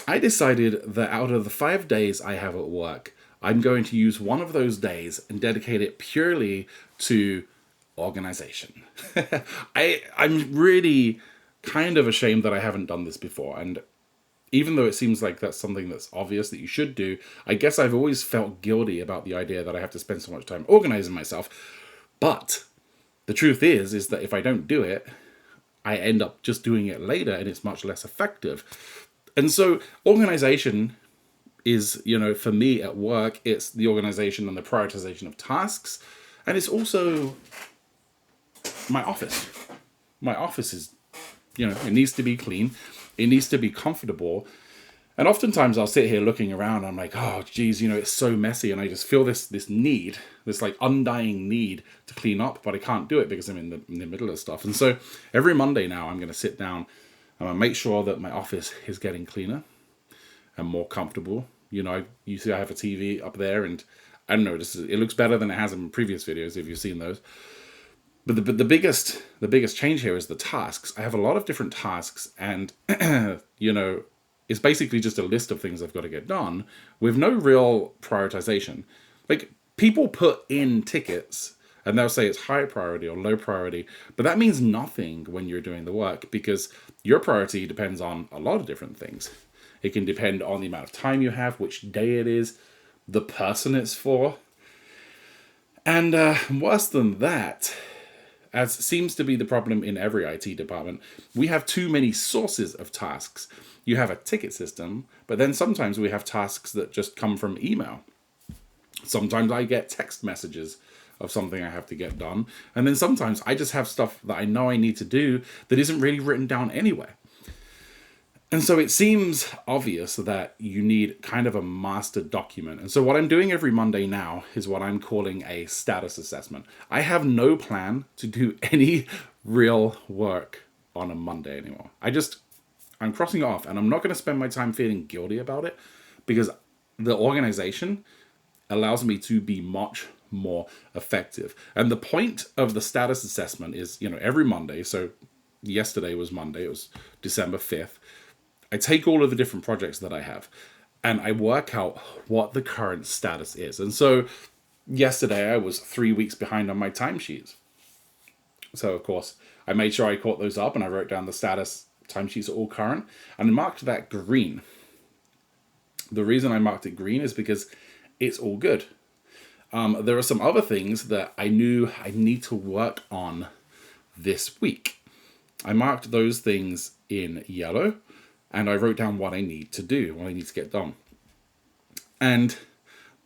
I decided that out of the 5 days I have at work, I'm going to use one of those days and dedicate it purely to organization. I'm really kind of ashamed that I haven't done this before. And even though it seems like that's something that's obvious that you should do, I guess I've always felt guilty about the idea that I have to spend so much time organizing myself. But the truth is that if I don't do it, I end up just doing it later and it's much less effective. And so organization is, for me at work, it's the organization and the prioritization of tasks. And it's also my office. My office is, it needs to be clean. It needs to be comfortable. And oftentimes I'll sit here looking around and I'm like, oh, geez, it's so messy. And I just feel this need, this like undying need to clean up, but I can't do it because I'm in the middle of stuff. And so every Monday now I'm going to sit down and I'll make sure that my office is getting cleaner and more comfortable. You see I have a TV up there and I don't know, it looks better than it has in previous videos if you've seen those. But the biggest change here is the tasks. I have a lot of different tasks and, it's basically just a list of things I've got to get done with no real prioritization. Like, people put in tickets and they'll say it's high priority or low priority, but that means nothing when you're doing the work because your priority depends on a lot of different things. It can depend on the amount of time you have, which day it is, the person it's for. And worse than that, as seems to be the problem in every IT department, we have too many sources of tasks. You have a ticket system, but then sometimes we have tasks that just come from email. Sometimes I get text messages of something I have to get done. And then sometimes I just have stuff that I know I need to do that isn't really written down anywhere. And so it seems obvious that you need kind of a master document. And so what I'm doing every Monday now is what I'm calling a status assessment. I have no plan to do any real work on a Monday anymore. I'm crossing it off and I'm not going to spend my time feeling guilty about it because the organization allows me to be much more effective. And the point of the status assessment is, every Monday. So yesterday was Monday. It was December 5th. I take all of the different projects that I have and I work out what the current status is. And so yesterday I was 3 weeks behind on my timesheets. So of course I made sure I caught those up and I wrote down the status. Timesheets are all current and I marked that green. The reason I marked it green is because it's all good. There are some other things that I knew I need to work on this week. I marked those things in yellow and I wrote down what I need to do, what I need to get done. And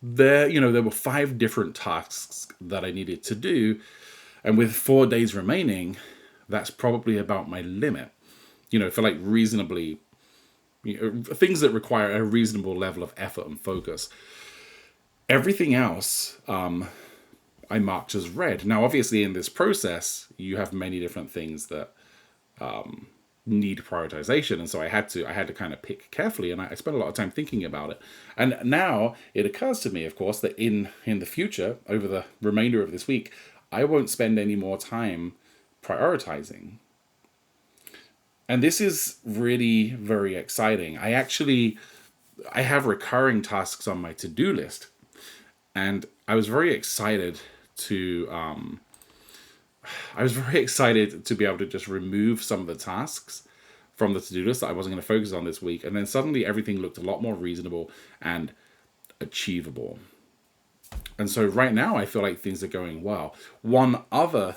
there were 5 different tasks that I needed to do. And with 4 days remaining, that's probably about my limit. For like reasonably, things that require a reasonable level of effort and focus. Everything else, I marked as red. Now, obviously, in this process, you have many different things that need prioritization, and so I had to kind of pick carefully, and I spent a lot of time thinking about it. And now it occurs to me, of course, that in the future, over the remainder of this week, I won't spend any more time prioritizing. And this is really very exciting. I have recurring tasks on my to-do list. And I was very excited to be able to just remove some of the tasks from the to-do list that I wasn't going to focus on this week. And then suddenly everything looked a lot more reasonable and achievable. And so right now I feel like things are going well. One other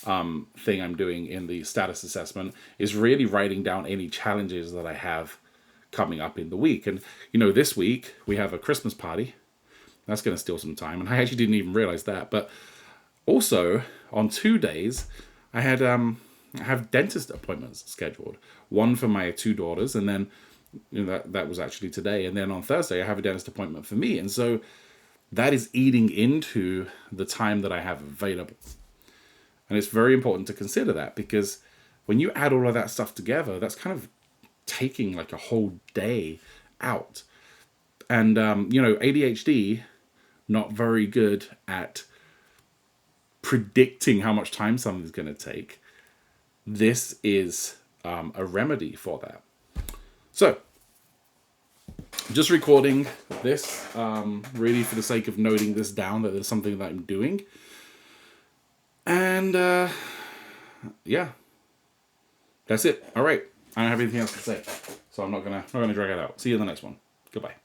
thing I'm doing in the status assessment is really writing down any challenges that I have coming up in the week. And, this week we have a Christmas party. That's going to steal some time. And I actually didn't even realize that. But also on 2 days, I have dentist appointments scheduled. One for my 2 daughters. And then that was actually today. And then on Thursday, I have a dentist appointment for me. And so that is eating into the time that I have available. And it's very important to consider that because when you add all of that stuff together, that's kind of taking like a whole day out. And, ADHD, not very good at predicting how much time something's going to take. This is a remedy for that. So just recording this, really for the sake of noting this down, that there's something that I'm doing. And yeah, that's it. All right, I don't have anything else to say, so I'm not gonna drag it out. See you in the next one. Goodbye.